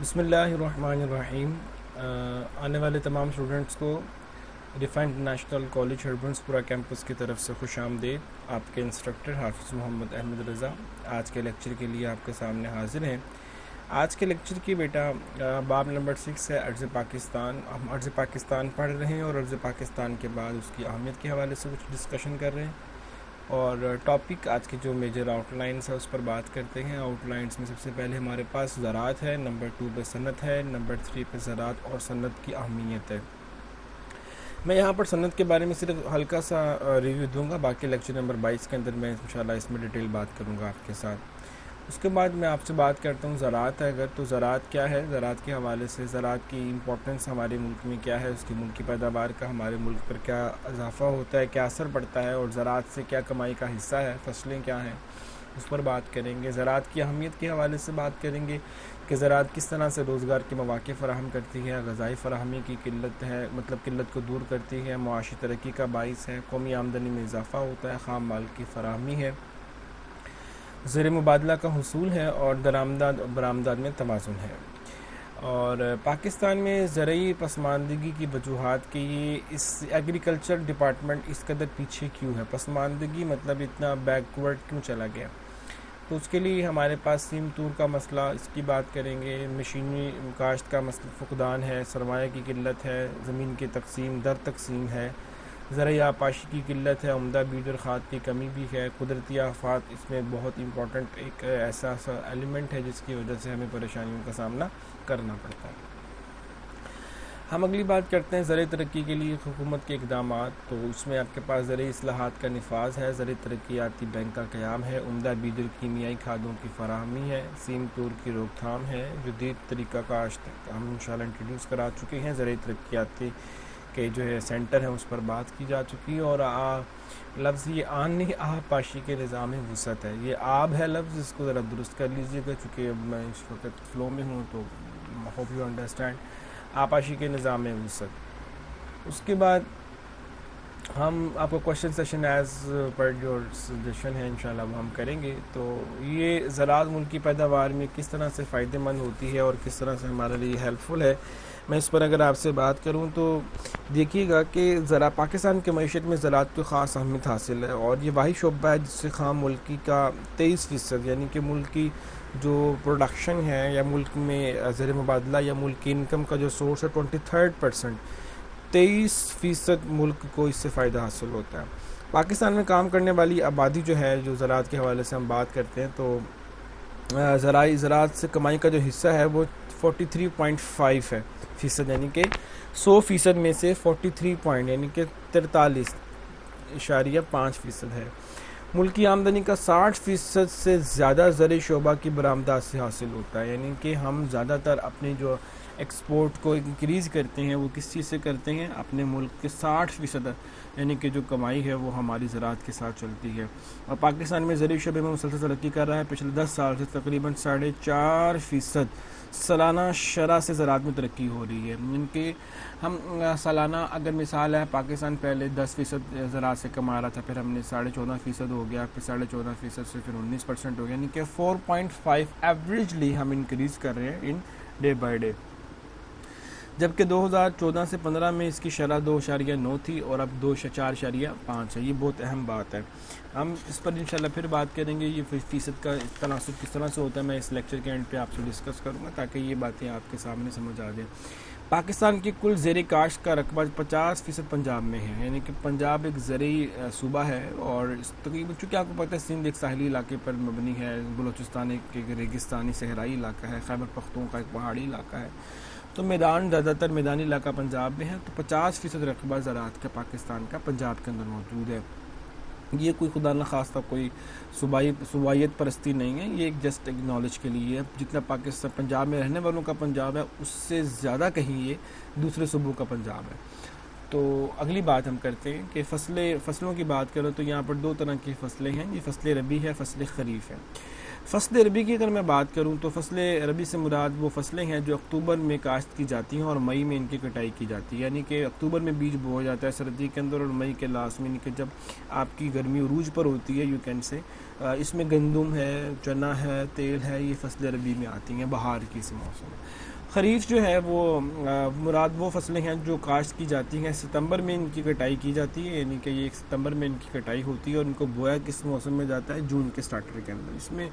بسم اللہ الرحمن الرحیم۔ آنے والے تمام اسٹوڈنٹس کو ریفائن انٹرنیشنل کالج ہربنسپورہ کیمپس کی طرف سے خوش آمدید۔ آپ کے انسٹرکٹر حافظ محمد احمد رضا آج کے لیکچر کے لیے آپ کے سامنے حاضر ہیں۔ آج کے لیکچر کی بیٹا باب نمبر 6 ہے عرض پاکستان۔ ہم عرض پاکستان پڑھ رہے ہیں اور عرض پاکستان کے بعد اس کی اہمیت کے حوالے سے کچھ ڈسکشن کر رہے ہیں، اور ٹاپک آج کی جو میجر آؤٹ لائنس ہے اس پر بات کرتے ہیں۔ آؤٹ لائنس میں سب سے پہلے ہمارے پاس زراعت ہے، نمبر 2 پہ صنعت ہے، نمبر 3 پہ زراعت اور صنعت کی اہمیت ہے۔ میں یہاں پر صنعت کے بارے میں صرف ہلکا سا ریویو دوں گا، باقی لیکچر نمبر 22 کے اندر میں انشاءاللہ اس میں ڈیٹیل بات کروں گا آپ کے ساتھ۔ اس کے بعد میں آپ سے بات کرتا ہوں زراعت ہے اگر تو زراعت کیا ہے، زراعت کے حوالے سے زراعت کی امپورٹنس ہمارے ملک میں کیا ہے، اس کی ملک کی پیداوار کا ہمارے ملک پر کیا اضافہ ہوتا ہے، کیا اثر پڑتا ہے، اور زراعت سے کیا کمائی کا حصہ ہے، فصلیں کیا ہیں، اس پر بات کریں گے۔ زراعت کی اہمیت کے حوالے سے بات کریں گے کہ زراعت کس طرح سے روزگار کے مواقع فراہم کرتی ہے، غذائی فراہمی کی قلت ہے، مطلب قلت کو دور کرتی ہے، معاشی ترقی کا باعث ہے، قومی آمدنی میں اضافہ ہوتا ہے، خام مال کی فراہمی ہے، زر مبادلہ کا حصول ہے، اور درآمدات اور برآمدات میں توازن ہے۔ اور پاکستان میں زرعی پسماندگی کی وجوہات کے یہ اس ایگریکلچر ڈپارٹمنٹ اس قدر پیچھے کیوں ہے، پسماندگی مطلب اتنا بیکورڈ کیوں چلا گیا، تو اس کے لیے ہمارے پاس سیم تور کا مسئلہ، اس کی بات کریں گے، مشینی کاشت کا مسئلہ فقدان ہے، سرمایہ کی قلت ہے، زمین کی تقسیم در تقسیم ہے، زرعی آبپاشی کی قلت ہے، عمدہ بیج اور کھاد کی کمی بھی ہے، قدرتی آفات اس میں بہت امپورٹنٹ ایک ایسا ایلیمنٹ ہے جس کی وجہ سے ہمیں پریشانیوں کا سامنا کرنا پڑتا ہے۔ ہم اگلی بات کرتے ہیں زرعی ترقی کے لیے حکومت کے اقدامات، تو اس میں آپ کے پاس زرعی اصلاحات کا نفاذ ہے، زرعی ترقیاتی بینک کا قیام ہے، عمدہ بیج اور کیمیائی کھادوں کی فراہمی ہے، سیم تور کی روک تھام ہے، جدید طریقہ کاشت ہم انشاءاللہ انٹروڈیوس کرا چکے ہیں، زرعی ترقیاتی کے جو ہے سینٹر ہیں اس پر بات کی جا چکی ہے، اور لفظ یہ آن نہیں پاشی کے نظام وسعت ہے، یہ آب ہے لفظ، اس کو ذرا درست کر لیجئے گا چونکہ اب میں اس وقت فلو میں ہوں تو ہوپ یو انڈرسٹینڈ، آپاشی کے نظام وسعت۔ اس کے بعد ہم آپ کو کوشچن سیشن ایز پر جو سجیشن ہے انشاءاللہ وہ ہم کریں گے۔ تو یہ زراعت ملک کی پیداوار میں کس طرح سے فائدہ مند ہوتی ہے اور کس طرح سے ہمارے لیے ہیلپ فل ہے، میں اس پر اگر آپ سے بات کروں تو دیکھیے گا کہ پاکستان کی معیشت میں زراعت کو خاص اہمیت حاصل ہے، اور یہ واحد شعبہ ہے جس سے خام ملکی کا 23%، یعنی کہ ملک کی جو پروڈکشن ہے یا ملک میں زر مبادلہ یا ملک کی انکم کا جو سورس ہے 23%، 23% ملک کو اس سے فائدہ حاصل ہوتا ہے۔ پاکستان میں کام کرنے والی آبادی جو ہے، جو زراعت کے حوالے سے ہم بات کرتے ہیں تو زراعت سے کمائی کا جو حصہ ہے وہ 43.5 ہے فیصد، یعنی کہ 100% میں سے 43 پوائنٹ یعنی کہ 43.5% ہے۔ ملک کی آمدنی کا 60% سے زیادہ زرعی شعبہ کی برآمدات سے حاصل ہوتا ہے، یعنی کہ ہم زیادہ تر اپنے جو ایکسپورٹ کو انکریز کرتے ہیں وہ کس چیز سے کرتے ہیں، اپنے ملک کے 60% یعنی کہ جو کمائی ہے وہ ہماری زراعت کے ساتھ چلتی ہے۔ اور پاکستان میں زرعی شعبے میں مسلسل ترقی کر رہا ہے، پچھلے 10 سال سے تقریباً 4.5% سالانہ شرح سے زراعت میں ترقی ہو رہی ہے، ان کے ہم سالانہ اگر مثال ہے پاکستان پہلے 10% زراعت سے کما رہا تھا، پھر ہم نے 14.5% ہو گیا، پھر 14.5% سے پھر 19% ہو گیا، یعنی کہ 4.5 ایوریجلی ہم انکریز کر رہے ہیں ان ڈے بائی ڈے، جبکہ 2014 سے 15 میں اس کی شرح 2.9 تھی اور اب 4.5 ہے۔ یہ بہت اہم بات ہے، ہم اس پر انشاءاللہ پھر بات کریں گے، یہ فیصد کا تناسب کس طرح سے ہوتا ہے میں اس لیکچر کے اینڈ پہ آپ سے ڈسکس کروں گا تاکہ یہ باتیں آپ کے سامنے سمجھ آ جائیں۔ پاکستان کی کل زیر کاشت کا رقبہ 50% پنجاب میں ہے، یعنی کہ پنجاب ایک زرعی صوبہ ہے، اور تقریباً چونکہ آپ کو پتہ ہے سندھ ایک ساحلی علاقے پر مبنی ہے، بلوچستان ایک ریگستانی صحرائی علاقہ ہے، خیبر پختونخوا ایک پہاڑی علاقہ ہے، تو زیادہ تر میدانی علاقہ پنجاب میں ہے، تو 50% رقبہ زراعت کا پاکستان کا پنجاب کے اندر موجود ہے۔ یہ کوئی خدا نخواستہ کوئی صوبائیت پرستی نہیں ہے، یہ ایک جسٹ ایک نالج کے لیے ہے، جتنا پاکستان پنجاب میں رہنے والوں کا پنجاب ہے اس سے زیادہ کہیں یہ دوسرے صوبوں کا پنجاب ہے۔ تو اگلی بات ہم کرتے ہیں کہ فصلوں کی بات کریں تو یہاں پر 2 طرح کی فصلیں ہیں، یہ فصل ربیع ہے، فصل خریف ہے۔ فصل ربی کی اگر میں بات کروں تو فصل ربی سے مراد وہ فصلیں ہیں جو اکتوبر میں کاشت کی جاتی ہیں اور مئی میں ان کی کٹائی کی جاتی ہے. یعنی کہ اکتوبر میں بیج بویا جاتا ہے سردی کے اندر، اور مئی کے لاسٹ میں، یعنی کہ جب آپ کی گرمی عروج پر ہوتی ہے، یو کین سے اس میں گندم ہے، چنا ہے، تیل ہے، یہ فصل ربی میں آتی ہیں بہار کی اس موسم میں. خریف جو ہے وہ مراد وہ فصلیں ہیں جو کاشت کی جاتی ہیں، ستمبر میں ان کی کٹائی کی جاتی ہے. یعنی کہ یہ ستمبر میں ان کی کٹائی ہوتی ہے اور ان کو بویا کس موسم میں جاتا ہے؟ جون کے سٹارٹر کے اندر. اس میں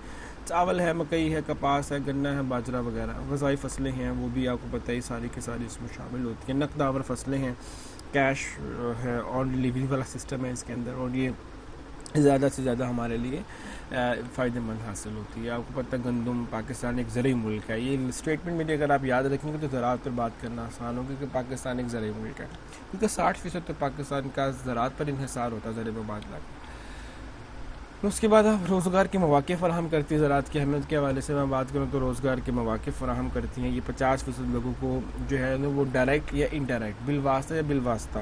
چاول ہے، مکئی ہے، کپاس ہے، گنا ہے، باجرہ وغیرہ غذائی فصلیں ہیں، وہ بھی آپ کو پتہ ہی ساری کی ساری اس میں شامل ہوتی ہیں. نقد آور فصلیں ہیں، کیش ہے، اور ڈلیوری والا سسٹم ہے اس کے اندر، اور یہ زیادہ سے زیادہ ہمارے لیے فائدہ مند حاصل ہوتی ہے. آپ کو پتہ گندم پاکستان ایک زرعی ملک ہے. یہ اسٹیٹمنٹ میری اگر آپ یاد رکھیں گے تو زراعت پر بات کرنا آسان ہوگی کہ پاکستان ایک زرعی ملک ہے، کیونکہ 60% تو پاکستان کا زراعت پر انحصار ہوتا ہے، زرعی مبادلہ کا. اس کے بعد آپ روزگار کے مواقع فراہم کرتی ہے. زراعت کی اہمیت کے حوالے سے میں بات کروں تو روزگار کے مواقع فراہم کرتی ہیں. یہ 50% لوگوں کو جو ہے وہ ڈائریکٹ یا انڈائریکٹ، بالواسطہ یا بالواسطہ،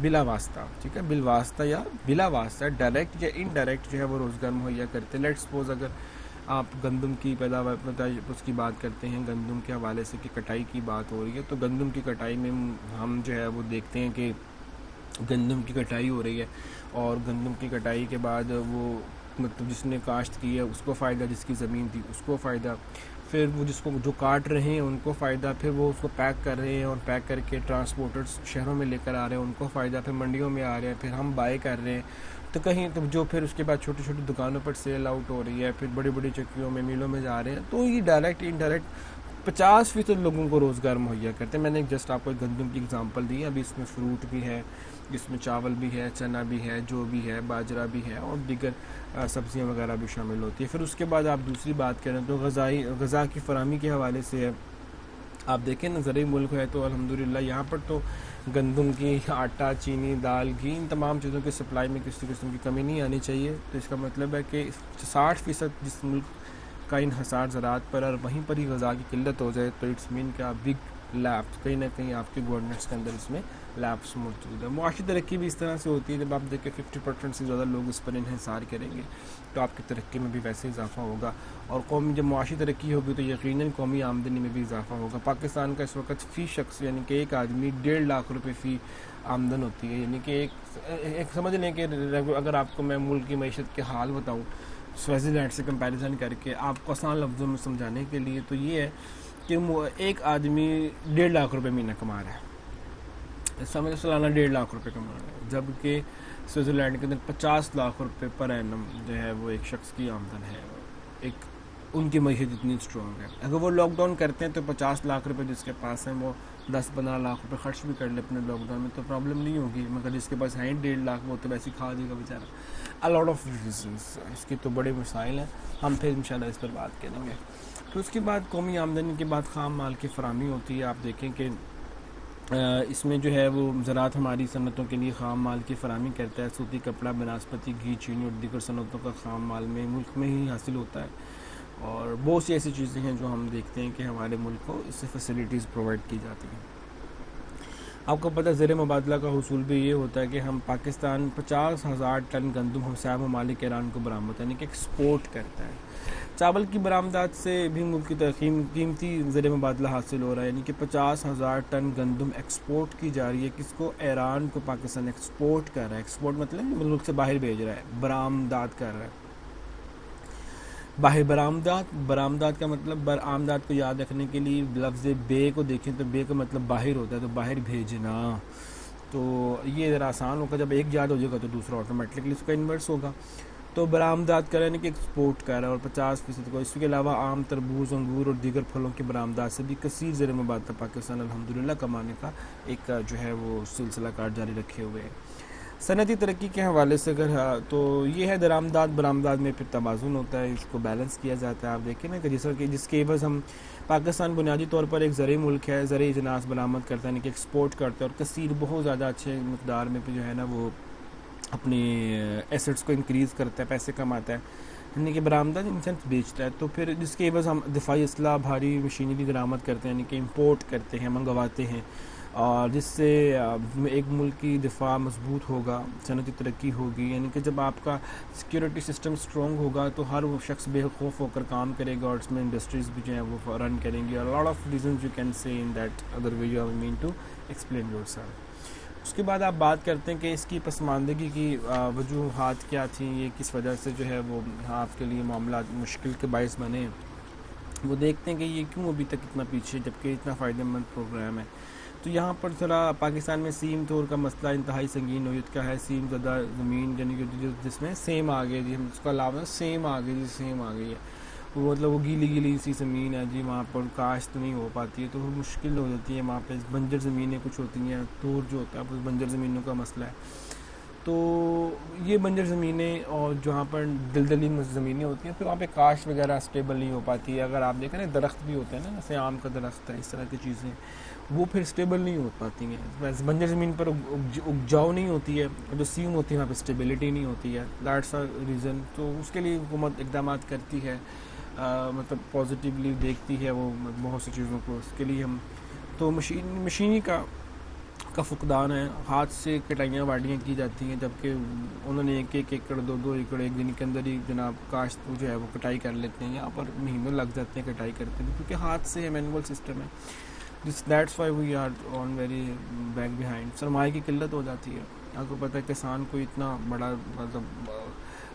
بلا واسطہ، ٹھیک ہے، بالواسطہ یا بلا واسطہ، ڈائریکٹ یا انڈائریکٹ جو ہے وہ روزگار مہیا کرتے ہیں. لیٹ سپوز اگر آپ گندم کی پیداوار اس کی بات کرتے ہیں، گندم کے حوالے سے کہ کٹائی کی بات ہو رہی ہے، تو گندم کی کٹائی میں ہم جو ہے وہ دیکھتے ہیں کہ گندم کی کٹائی ہو رہی ہے، اور گندم کی کٹائی کے بعد وہ مطلب جس نے کاشت کی ہے اس کو فائدہ، جس کی زمین تھی اس کو فائدہ، پھر وہ جس کو جو کاٹ رہے ہیں ان کو فائدہ، پھر وہ اس کو پیک کر رہے ہیں اور پیک کر کے ٹرانسپورٹرز شہروں میں لے کر آ رہے ہیں ان کو فائدہ، پھر منڈیوں میں آ رہے ہیں، پھر ہم بائی کر رہے ہیں تو کہیں تو جو پھر اس کے بعد چھوٹی چھوٹی دکانوں پر سیل آؤٹ ہو رہی ہے، پھر بڑی بڑی چکیوں میں، میلوں میں جا رہے ہیں. تو یہ ڈائریکٹ انڈائریکٹ 50% لوگوں کو روزگار مہیا کرتے ہیں. میں نے جسٹ آپ کو ایک گندم کی اگزامپل دی ہے. ابھی اس میں فروٹ بھی ہے، اس میں چاول بھی ہے، چنا بھی ہے، جو بھی ہے، باجرہ بھی ہے، اور دیگر سبزیاں وغیرہ بھی شامل ہوتی ہے. پھر اس کے بعد آپ دوسری بات کریں تو غذا کی فراہمی کے حوالے سے ہے. آپ دیکھیں نا، زرعی ملک ہے تو الحمدللہ یہاں پر تو گندم کی، آٹا، چینی، دال، گھی، ان تمام چیزوں کی سپلائی میں کسی قسم کی کمی نہیں آنی چاہیے. تو اس کا مطلب ہے کہ 60% جس ملک کا انحصار زراعت پر، اور وہیں پر ہی غذا کی قلت ہو جائے تو اٹس مین کہ آپ بگ لیپس، کہیں نہ کہیں آپ کے گورنمنٹس کے اندر اس میں لیپس موجود ہے. معاشی ترقی بھی اس طرح سے ہوتی ہے، جب آپ دیکھیں 50% سے زیادہ لوگ اس پر انحصار کریں گے تو آپ کی ترقی میں بھی ویسے اضافہ ہوگا، اور قومی جب معاشی ترقی ہوگی تو یقیناً قومی آمدنی میں بھی اضافہ ہوگا. پاکستان کا اس وقت فی شخص یعنی کہ ایک آدمی 1.5 لاکھ روپے فی آمدن ہوتی ہے. یعنی کہ ایک سمجھ لیں کہ اگر آپ کو میں ملک کی معیشت کے حال بتاؤں سوئٹزر لینڈ سے کمپیریزن کر کے آپ کو آسان لفظوں میں سمجھانے کے لیے، تو یہ ہے کہ ایک آدمی 1.5 لاکھ روپے مہینہ کما رہا ہے، سمجھ سالانہ 1.5 لاکھ روپے کما رہا ہے، جبکہ سوئٹزر لینڈ کے اندر 50 لاکھ روپے پر اینم جو ہے وہ ایک شخص کی آمدن ہے. ایک ان کی معیشت اتنی اسٹرانگ ہے. اگر وہ لاک ڈاؤن کرتے ہیں تو 50 لاکھ روپے جس کے پاس ہیں وہ 10-15 لاکھ روپے خرچ بھی کر لے اپنے لاک ڈاؤن میں تو پرابلم نہیں ہوگی، مگر جس کے پاس ہیں 1.5 لاکھ وہ تو ویسے ہی کھا دے گا بیچارہ. a lot of reasons، اس کے تو بڑے مسائل ہیں، ہم پھر انشاءاللہ اس پر بات کریں گے. تو اس کے بعد قومی آمدنی کے بعد خام مال کی فراہمی ہوتی ہے. آپ دیکھیں کہ اس میں جو ہے وہ زراعت ہماری صنعتوں کے لیے خام مال کی فراہمی کرتا ہے. سوتی کپڑا، بناسپتی، گھی، چینی اور دیگر صنعتوں کا خام مال میں ملک میں ہی حاصل ہوتا ہے، اور بہت سی ایسی چیزیں ہیں جو ہم دیکھتے ہیں کہ ہمارے ملک کو اس سے فیسلٹیز پرووائڈ کی جاتی ہیں. آپ کو پتہ زر مبادلہ کا حصول بھی یہ ہوتا ہے کہ ہم پاکستان 50,000 ٹن گندم ہمسایہ ممالک ایران کو برآمد یعنی کہ ایکسپورٹ کرتا ہے. چاول کی برآمدات سے بھی ملک کی قیمتی زر مبادلہ حاصل ہو رہا ہے، یعنی کہ 50,000 ٹن گندم ایکسپورٹ کی جا رہی ہے. کس کو؟ ایران کو پاکستان ایکسپورٹ کر رہا ہے. ایکسپورٹ مطلب ملک سے باہر بھیج رہا ہے، برآمدات کر رہا ہے. باہر برآمدات کا مطلب، برآمدات کو یاد رکھنے کے لیے لفظ بے کو دیکھیں تو بے کا مطلب باہر ہوتا ہے، تو باہر بھیجنا. تو یہ ذرا آسان ہوگا، جب ایک یاد ہو جائے گا تو دوسرا آٹومیٹکلی اس کا انورس ہوگا. تو برآمدات کا یعنی کہ ایکسپورٹ کر رہا ہے، اور 50% کو. اس کے علاوہ آم، تربوز، انگور اور دیگر پھلوں کی برآمدات سے بھی کثیر زر مبادلہ پاکستان الحمدللہ کمانے کا ایک جو ہے وہ سلسلہ کار جاری رکھے ہوئے ہے. صنعتی ترقی کے حوالے سے اگر تو یہ ہے درآمدات برآمدات میں پھر توازن ہوتا ہے، اس کو بیلنس کیا جاتا ہے. آپ دیکھیں نا کہ جس کے عوض ہم پاکستان بنیادی طور پر ایک زرعی ملک ہے، زرعی اجناس برآمد کرتا ہے، یعنی کہ ایکسپورٹ کرتا ہے، اور کثیر بہت زیادہ اچھے مقدار میں جو ہے نا وہ اپنے ایسٹس کو انکریز کرتا ہے، پیسے کماتا ہے، یعنی کہ برآمدات ان سینس بیچتا ہے. تو پھر جس کے عوض ہم دفاعی اسلحہ، بھاری مشینری درآمد کرتے ہیں، یعنی کہ امپورٹ کرتے ہیں، منگواتے ہیں. اور جس سے ایک ملک کی دفاع مضبوط ہوگا، صنعتی ترقی ہوگی. یعنی کہ جب آپ کا سیکیورٹی سسٹم اسٹرانگ ہوگا تو ہر وہ شخص بے خوف ہو کر کام کرے گا، اور اس میں انڈسٹریز بھی جو ہیں وہ رن کریں گی. اور lot of reasons you can سے in that other way you have main to explain yourself. اس کے بعد آپ بات کرتے ہیں کہ اس کی پسماندگی کی وجوہات کیا تھیں، یہ کس وجہ سے جو ہے وہ آپ کے لیے معاملات مشکل کے باعث بنے. وہ دیکھتے ہیں کہ یہ کیوں ابھی تک اتنا پیچھے جبکہ اتنا فائدہ مند پروگرام ہے. تو یہاں پر ذرا پاکستان میں سیم طور کا مسئلہ انتہائی سنگین نوعیت کا ہے. سیم زدہ زمین یعنی کہ جس میں سیم آ گئی جی، ہم اس کا علاوہ سیم آ گئی جی، سیم آ گئی ہے. وہ مطلب وہ گیلی گیلی سی زمین ہے جی، وہاں پر کاشت نہیں ہو پاتی ہے، تو وہ مشکل ہو جاتی ہے. وہاں پہ بنجر زمینیں کچھ ہوتی ہیں، طور جو ہوتا ہے وہ بنجر زمینوں کا مسئلہ ہے. تو یہ بنجر زمینیں اور جہاں پر دلدلی زمینیں ہوتی ہیں پھر وہاں پہ کاشت وغیرہ اسٹیبل نہیں ہو پاتی ہے. اگر آپ دیکھیں نا درخت بھی ہوتے ہیں نا، جیسے آم کا درخت ہے، اس طرح کی چیزیں وہ پھر اسٹیبل نہیں ہو پاتی ہیں. بنجر زمین پر اگجاؤ نہیں ہوتی ہے، جو سیم ہوتی ہے وہاں پہ اسٹیبلٹی نہیں ہوتی ہے. That's a reason. تو اس کے لیے حکومت اقدامات کرتی ہے، مطلب پازیٹیولی دیکھتی ہے وہ بہت سی چیزوں کو. اس کے لیے ہم تو مشینی کا فقدان ہے. ہاتھ سے کٹائیاں واڈیاں کی جاتی ہیں، جبکہ انہوں نے ایک ایکڑ 2 ایکڑ ایک دن کے اندر ہی جناب کاشت جو ہے وہ کٹائی کر لیتے ہیں. یہاں پر مہینوں لگ جاتے ہیں کٹائی کرتے ہیں، کیونکہ ہاتھ سے مینول سسٹم ہے. That's why we are on very back behind. سرمایہ کی قلت ہو جاتی ہے. آپ کو پتہ ہے کسان کوئی اتنا بڑا مطلب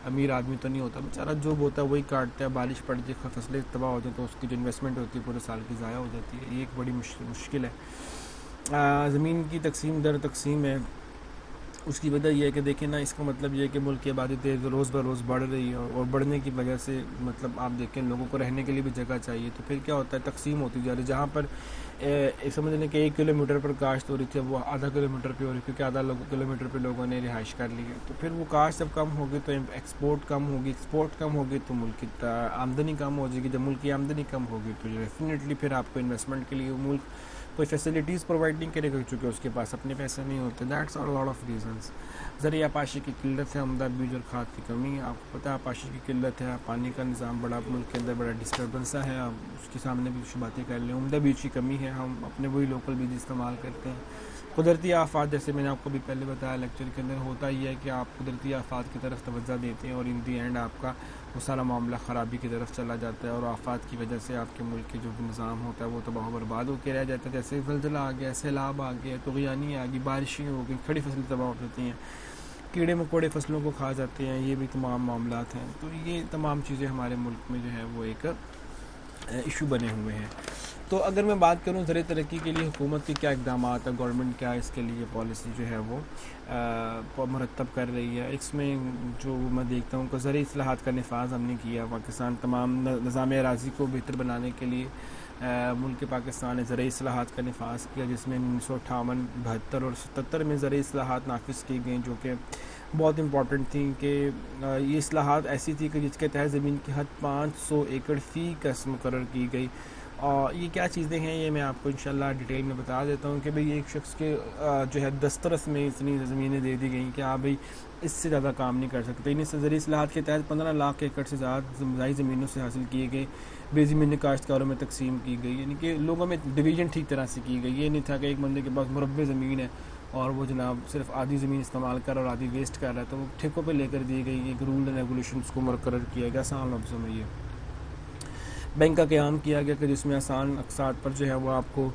امیر آدمی تو نہیں ہوتا، بیچارہ جو ہوتا ہے وہی کاٹتا ہے. بارش پڑ جائے، فصلیں تباہ ہو جائیں تو اس کی جو انویسٹمنٹ ہوتی ہے پورے سال کی ضائع ہو جاتی ہے. یہ ایک بڑی مشکل ہے. زمین کی تقسیم در تقسیم ہے. اس کی وجہ یہ ہے کہ دیکھیں نا، اس کا مطلب یہ ہے کہ ملک کی آبادی تیز روز بروز بڑھ رہی ہے، اور بڑھنے کی وجہ سے مطلب آپ دیکھیں لوگوں کو رہنے کے لیے بھی جگہ چاہیے. تو پھر کیا ہوتا ہے، تقسیم ہوتی جا رہی ہے. جہاں پر سمجھ لیں کہ 1 کلومیٹر پر کاشت ہو رہی تھی، وہ آدھا کلومیٹر پہ ہو رہی ہے، کیونکہ آدھا کلومیٹر پہ لوگوں نے رہائش کر لی ہے. تو پھر وہ کاشت جب کم ہوگی تو ایکسپورٹ کم ہوگی، ایکسپورٹ کم ہوگی تو ملک کی آمدنی کم ہو جائے گی. جب ملک کی آمدنی کم ہوگی تو ڈیفینیٹلی پھر آپ کو انویسٹمنٹ کے لیے ملک کوئی فیسلٹیز پرووائڈ نہیں کرے گا، چونکہ اس کے پاس اپنے پیسے نہیں ہوتے. That's are lot of reasons. ذریعہ پاشی کی قلت ہے، عمدہ بیج اور کھاد کی کمی ہے. آپ کو پتہ ہے پاشی کی قلت ہے، پانی کا نظام بڑا ملک کے اندر بڑا ڈسٹربنس ہے. اس کے سامنے بھی کچھ باتیں کر لیں. عمدہ بیج کی کمی ہے، ہم اپنے وہی لوکل بیج استعمال کرتے ہیں. قدرتی آفات، جیسے میں نے آپ کو بھی پہلے بتایا لیکچر کے اندر، ہوتا ہی ہے کہ آپ قدرتی آفات کی طرف توجہ دیتے ہیں اور ان دی اینڈ آپ کا وہ سارا معاملہ خرابی کی طرف چلا جاتا ہے. اور آفات کی وجہ سے آپ کے ملک کے جو نظام ہوتا ہے وہ تباہ و برباد ہو کے رہ جاتا ہے. جیسے زلزلہ آ گیا، سیلاب آ گیا، طغیانی آ گئی، بارشیں ہو گئی، کھڑی فصلیں تباہ ہو جاتی ہیں، کیڑے مکوڑے فصلوں کو کھا جاتے ہیں. یہ بھی تمام معاملات ہیں. تو یہ تمام چیزیں ہمارے ملک میں جو ہے وہ ایک ایشو بنے ہوئے ہیں. تو اگر میں بات کروں زرعی ترقی کے لیے حکومت کے کیا اقدامات ہیں، گورنمنٹ کیا اس کے لیے پالیسی جو ہے وہ مرتب کر رہی ہے. اس میں جو میں دیکھتا ہوں کہ زرعی اصلاحات کا نفاذ ہم نے کیا. پاکستان تمام نظام اراضی کو بہتر بنانے کے لیے ملک پاکستان نے زرعی اصلاحات کا نفاذ کیا، جس میں 1958، 72 اور 77 میں زرعی اصلاحات نافذ کی گئیں، جو کہ بہت امپورٹنٹ تھیں. کہ یہ اصلاحات ایسی تھی کہ جس کے تحت زمین کی حد 500 ایکڑ فی کس مقرر کی گئی. اور یہ کیا چیزیں ہیں یہ میں آپ کو انشاءاللہ ڈیٹیل میں بتا دیتا ہوں کہ بھئی ایک شخص کے جو ہے دسترس میں اتنی زمینیں دے دی گئیں کہ آپ بھئی اس سے زیادہ کام نہیں کر سکتے. ان زرعی اصلاحات کے تحت 15 لاکھ ایکڑ سے زیادہ زرعی زمینوں سے حاصل کیے گئے بے زمینیں کاشتکاروں میں تقسیم کی گئی. یعنی کہ لوگوں میں ڈویژن ٹھیک طرح سے کی گئی. یہ نہیں تھا کہ ایک بندے کے پاس مربع زمین ہے اور وہ جناب صرف آدھی زمین استعمال کر اور آدھی ویسٹ کر رہا ہے، تو وہ ٹھیکوں پہ لے کر دی گئی. ایک رول اینڈ ریگولیشنس کو مقرر کیا گیا. آسان لفظوں میں یہ بینک کا قیام کیا گیا کہ جس میں آسان اقساط پر جو ہے وہ آپ کو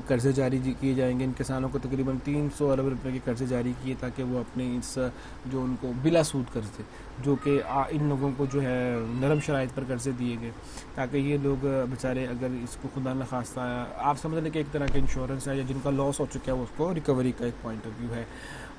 قرضے جاری کیے جائیں گے. ان کسانوں کو تقریباً 300 ارب روپے کے قرضے جاری کیے تاکہ وہ اپنے اس جو ان کو بلا سود قرضے، جو کہ ان لوگوں کو جو ہے نرم شرائط پر قرضے دیے گئے تاکہ یہ لوگ بیچارے اگر اس کو خدا نخواستہ آپ سمجھ لیں کہ ایک طرح کا انشورنس ہے، یا جن کا لاس ہو چکا ہے اس کو ریکوری کا ایک پوائنٹ آف ویو ہے.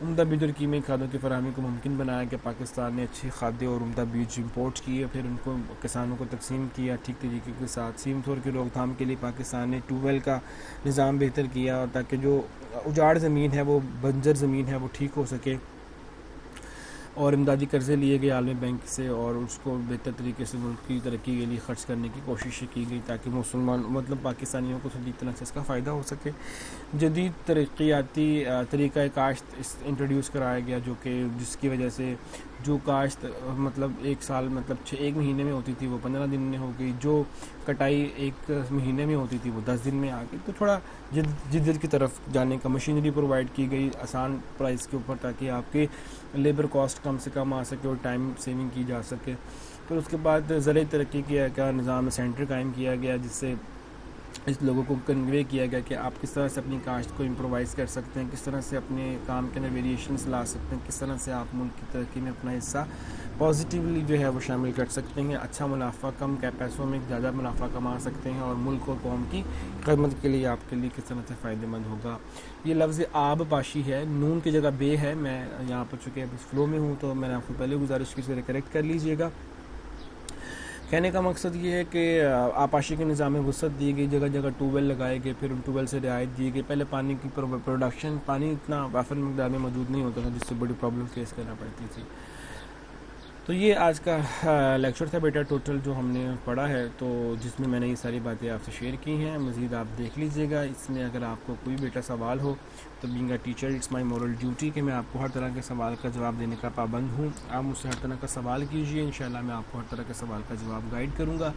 عمدہ بیج اور کیمیائی کھادوں کی فراہمی کو ممکن بنایا کہ پاکستان نے اچھی کھادیں اور عمدہ بیج امپورٹ کیے، پھر ان کو کسانوں کو تقسیم کیا ٹھیک طریقے کے ساتھ. سیم طور کی روک تھام کے لیے پاکستان نے ٹیوب ویل کا نظام بہتر کیا، اور تاکہ جو اجاڑ زمین ہے، وہ بنجر زمین ہے، وہ ٹھیک ہو سکے. اور امدادی قرضے لیے گئے عالمی بینک سے، اور اس کو بہتر طریقے سے ملک کی ترقی کے لیے خرچ کرنے کی کوششیں کی گئی تاکہ پاکستانیوں کو صحیح طرح سے اس کا فائدہ ہو سکے. جدید ترقیاتی طریقہ کاشت انٹروڈیوس کرایا گیا، جو کہ جس کی وجہ سے جو کاشت مطلب ایک سال مطلب ایک مہینے میں ہوتی تھی وہ 15 دن میں ہو گئی، جو کٹائی ایک مہینے میں ہوتی تھی وہ 10 دن میں آ گئی. تو تھوڑا جدت کی طرف جانے کا مشینری پرووائڈ کی گئی آسان پرائز کے اوپر، تاکہ آپ کے لیبر کاسٹ کم سے کم آ سکے اور ٹائم سیونگ کی جا سکے. پھر اس کے بعد زرعی ترقی کا نظام سینٹر قائم کیا گیا، جس سے اس لوگوں کو کنوے کیا گیا کہ آپ کس طرح سے اپنی کاشت کو امپرووائز کر سکتے ہیں، کس طرح سے اپنے کام کے اندر ویریشنز لا سکتے ہیں، کس طرح سے آپ ملک کی ترقی میں اپنا حصہ پازیٹیولی جو ہے وہ شامل کر سکتے ہیں، اچھا منافع کم پیسوں میں زیادہ منافع کما سکتے ہیں، اور ملک اور قوم کی خدمت کے لیے آپ کے لیے کس طرح سے فائدہ مند ہوگا. یہ لفظ آب پاشی ہے، نون کی جگہ بے ہے. میں یہاں پر چونکہ اب اس فلو میں ہوں تو میں نے آپ کو پہلے گزارش کی، اسے کریکٹ کر لیجئے گا. کہنے کا مقصد یہ ہے کہ آبپاشی کے نظام میں وسعت دی گئی، جگہ جگہ ٹیوب ویل لگائے گئے، پھر ان ٹیوب ویل سے رعایت دی گئی. پہلے پانی کی پروڈکشن، پانی اتنا وافر مقدار میں موجود نہیں ہوتا تھا، جس سے بڑی پرابلم فیس کرنا پڑتی تھی. تو یہ آج کا لیکچر تھا بیٹا ٹوٹل جو ہم نے پڑھا ہے، تو جس میں نے یہ ساری باتیں آپ سے شیئر کی ہیں. مزید آپ دیکھ لیجئے گا. اس میں اگر آپ کو کوئی بیٹا سوال ہو تو being a teacher it's my moral duty کہ میں آپ کو ہر طرح کے سوال کا جواب دینے کا پابند ہوں. آپ مجھ سے ہر طرح کا سوال کیجئے، انشاءاللہ میں آپ کو ہر طرح کے سوال کا جواب گائیڈ کروں گا.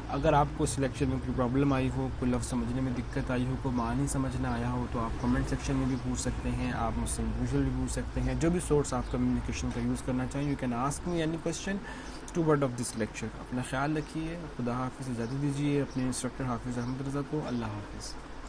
اگر آپ کو اس لیکچر میں کوئی پرابلم آئی ہو، کوئی لفظ سمجھنے میں دقت آئی ہو، کوئی معنی سمجھ نہ آیا ہو، تو آپ کمنٹ سیکشن میں بھی پوچھ سکتے ہیں، آپ مجھ سے انڈیویجول بھی پوچھ سکتے ہیں. جو بھی سورس آپ کمیونیکیشن کا یوز کرنا چاہیں، you can ask me any question toward of this lecture. اپنا خیال رکھیے. خدا حافظ. اجازت دیجیے اپنے انسٹرکٹر حافظ احمد رضا کو. اللہ حافظ.